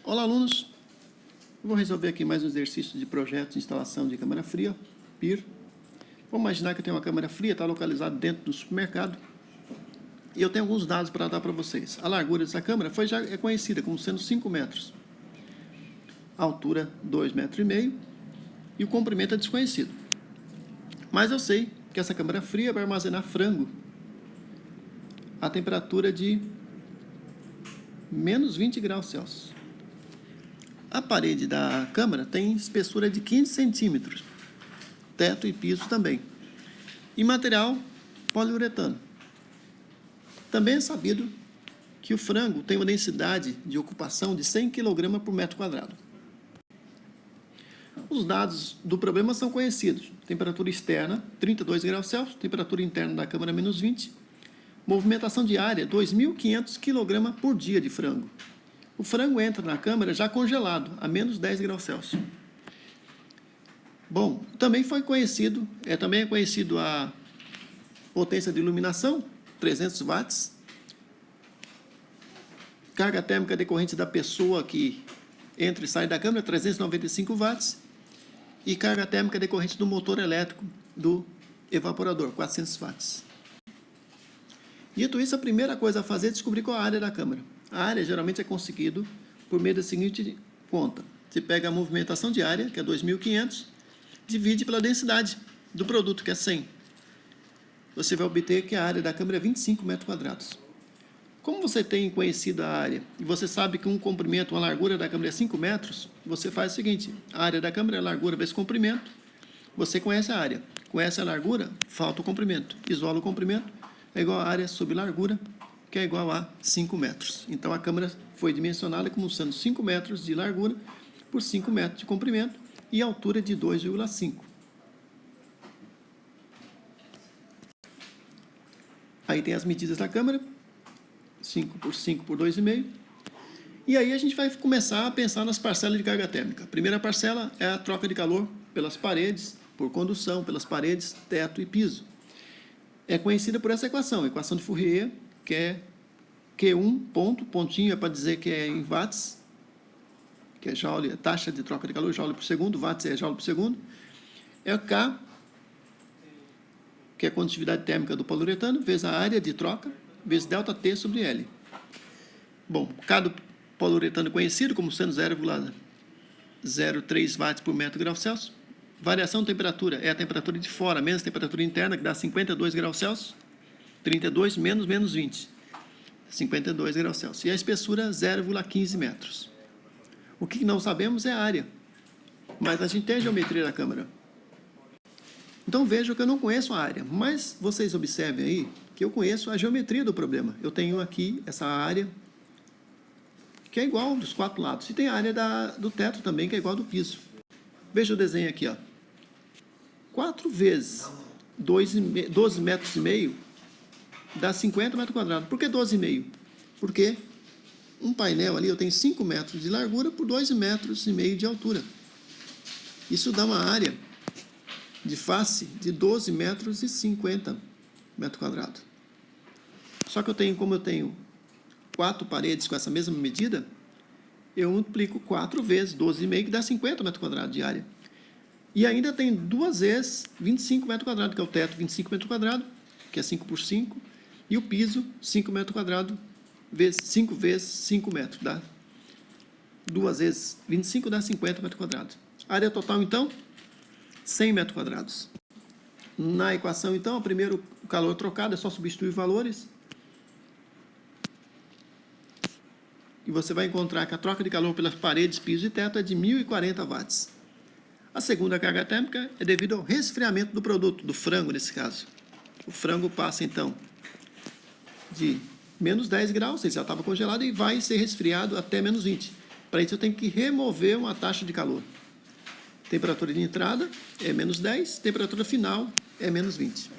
Olá, alunos! Eu vou resolver aqui mais um exercício de projeto de instalação de câmara fria, PIR. Vamos imaginar que eu tenho uma câmara fria, está localizada dentro do supermercado, e eu tenho alguns dados para dar para vocês. A largura dessa câmara já é conhecida como sendo 5 metros, a altura 2,5 metros, e o comprimento é desconhecido. Mas eu sei que essa câmara fria vai armazenar frango a temperatura de menos 20 graus Celsius. A parede da câmara tem espessura de 15 centímetros, teto e piso também, e material poliuretano. Também é sabido que o frango tem uma densidade de ocupação de 100 kg por metro quadrado. Os dados do problema são conhecidos: temperatura externa 32 graus Celsius, temperatura interna da câmara menos 20, movimentação diária 2.500 kg por dia de frango. O frango entra na câmara já congelado, a menos 10 graus Celsius. Bom, também é conhecido a potência de iluminação, 300 watts. Carga térmica decorrente da pessoa que entra e sai da câmara, 395 watts. E carga térmica decorrente do motor elétrico do evaporador, 400 watts. Dito isso, a primeira coisa a fazer é descobrir qual é a área da câmara. A área geralmente é conseguido por meio da seguinte conta. Você pega a movimentação diária, que é 2.500, divide pela densidade do produto, que é 100. Você vai obter que a área da câmara é 25 metros quadrados. Como você tem conhecido a área e você sabe que um comprimento, uma largura da câmara é 5 metros, você faz o seguinte: a área da câmara é a largura vezes comprimento. Você conhece a área. Conhece a largura, falta o comprimento. Isola o comprimento, é igual a área sobre largura, que é igual a 5 metros. Então, a câmara foi dimensionada como sendo 5 metros de largura por 5 metros de comprimento e altura de 2,5. Aí tem as medidas da câmara, 5 por 5 por 2,5. E aí a gente vai começar a pensar nas parcelas de carga térmica. A primeira parcela é a troca de calor pelas paredes, por condução, pelas paredes, teto e piso. É conhecida por essa equação, a equação de Fourier, que é Q1, pontinho é para dizer que é em watts, que é joule, taxa de troca de calor, joule por segundo, watts é joule por segundo. É K, que é a condutividade térmica do poliuretano, vezes a área de troca, vezes ΔT sobre L. Bom, K do poliuretano conhecido como sendo 0,03 watts por metro grau Celsius. Variação de temperatura é a temperatura de fora, menos a temperatura interna, que dá 52 graus Celsius. 32 menos 20, 52 graus Celsius. E a espessura, 0,15 metros. O que não sabemos é a área, mas a gente tem a geometria da câmara. Então, vejam que eu não conheço a área, mas vocês observem aí que eu conheço a geometria do problema. Eu tenho aqui essa área, que é igual dos 4 lados. E tem a área do teto também, que é igual do piso. Veja o desenho aqui, ó. 4 vezes 12 metros e meio dá 50 metros quadrados. Por que 12,5? Porque um painel ali eu tenho 5 metros de largura por 2,5 metros de altura. Isso dá uma área de face de 12 metros e 50 metros quadrados. Só que como eu tenho 4 paredes com essa mesma medida, eu multiplico 4 vezes 12,5, que dá 50 metros quadrados de área. E ainda tem 2 vezes 25 metros quadrados, que é o teto 25 metros quadrados, que é 5 por 5, e o piso 5 metros quadrados, 5 vezes 5 metros, dá 2 vezes 25, dá 50 metros quadrados. Área total, então, 100 metros quadrados. Na equação, então, primeiro o calor trocado, é só substituir valores. E você vai encontrar que a troca de calor pelas paredes, piso e teto é de 1.040 watts. A segunda carga térmica é devido ao resfriamento do produto, do frango nesse caso. O frango passa, então, de menos 10 graus, ele já estava congelado, e vai ser resfriado até menos 20. Para isso eu tenho que remover uma taxa de calor. Temperatura de entrada é menos 10, temperatura final é menos 20.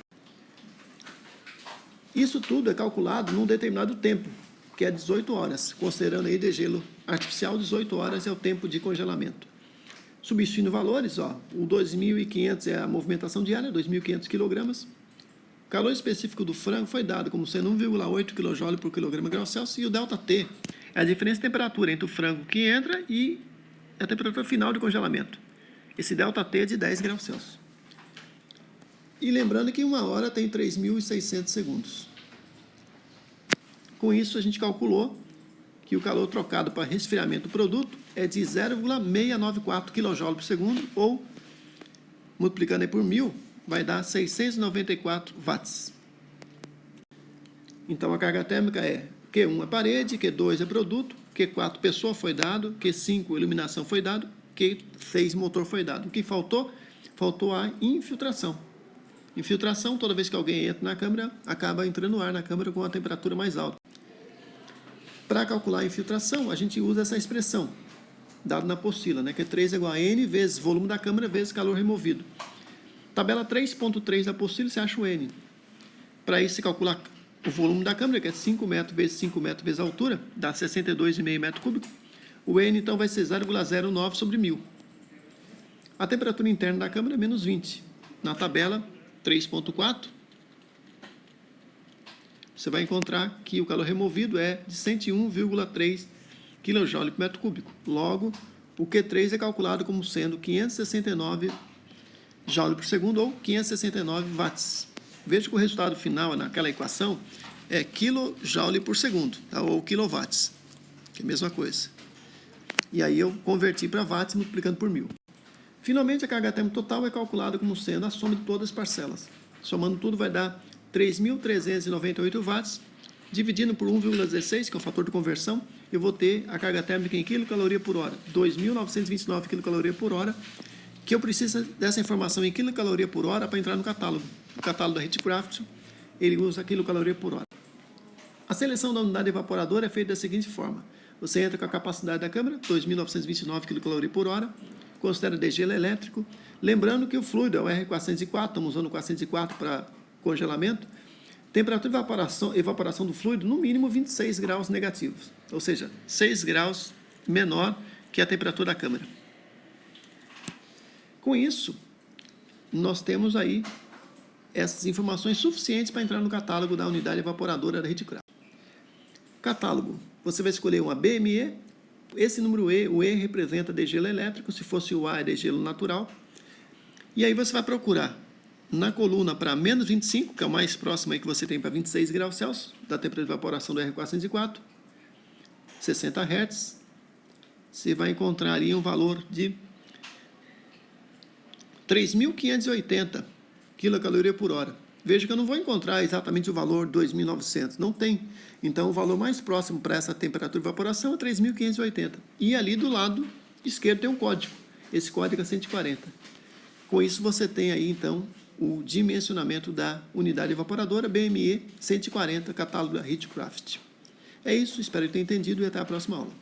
Isso tudo é calculado num determinado tempo, que é 18 horas, considerando aí degelo artificial, 18 horas é o tempo de congelamento. Substituindo valores, o 2.500 é a movimentação diária, 2.500 kg. O calor específico do frango foi dado como sendo 1,8 kJ por quilograma grau Celsius, e o ΔT É a diferença de temperatura entre o frango que entra e a temperatura final de congelamento. Esse ΔT é de 10 graus Celsius. E lembrando que 1 hora tem 3.600 segundos. Com isso, a gente calculou que o calor trocado para resfriamento do produto é de 0,694 kJ por segundo, ou, multiplicando aí por 1.000, vai dar 694 watts. Então, a carga térmica é Q1 é parede, Q2 é produto, Q4 pessoa foi dado, Q5 iluminação foi dado, Q6 motor foi dado. O que faltou? Faltou a infiltração. Infiltração, toda vez que alguém entra na câmara, acaba entrando ar na câmara com a temperatura mais alta. Para calcular a infiltração, a gente usa essa expressão, dada na apostila, né? Que é 3 é igual a N vezes volume da câmara vezes calor removido. Tabela 3.3 da apostila, você acha o N. Para isso, você calcula o volume da câmara, que é 5 metros vezes 5 metros vezes a altura, dá 62,5 metros cúbicos. O N, então, vai ser 0,09 sobre 1.000. A temperatura interna da câmara é menos 20. Na tabela 3.4, você vai encontrar que o calor removido é de 101,3 kJ por metro cúbico. Logo, o Q3 é calculado como sendo 569 Joule por segundo ou 569 watts. Veja que o resultado final naquela equação é kJ por segundo, tá? Ou quilowatts, que é a mesma coisa. E aí eu converti para watts multiplicando por 1.000. Finalmente, a carga térmica total é calculada como sendo a soma de todas as parcelas. Somando tudo vai dar 3.398 watts, dividindo por 1,16, que é o fator de conversão, eu vou ter a carga térmica em quilocaloria por hora, 2.929 quilocaloria por hora, que eu preciso dessa informação em quilocaloria por hora para entrar no catálogo. O catálogo da Heatcraft, ele usa quilocaloria por hora. A seleção da unidade evaporadora é feita da seguinte forma. Você entra com a capacidade da câmara, 2.929 kcal por hora, considera degelo elétrico. Lembrando que o fluido é o R404, estamos usando o 404 para congelamento. Temperatura de evaporação do fluido, no mínimo 26 graus negativos, ou seja, 6 graus menor que a temperatura da câmara. Com isso, nós temos aí essas informações suficientes para entrar no catálogo da unidade evaporadora da Heatcraft. Catálogo, você vai escolher uma BME, esse número E, o E representa degelo elétrico, se fosse o A é degelo natural, e aí você vai procurar na coluna para menos 25, que é o mais próximo aí que você tem para 26 graus Celsius, da temperatura de evaporação do R404, 60 Hz, você vai encontrar ali um valor de 3.580 quilocaloria por hora. Veja que eu não vou encontrar exatamente o valor 2.900, não tem. Então, o valor mais próximo para essa temperatura de evaporação é 3.580. E ali do lado esquerdo tem um código. Esse código é 140. Com isso, você tem aí, então, o dimensionamento da unidade evaporadora BME 140, catálogo da Heatcraft. É isso, espero que tenha entendido e até a próxima aula.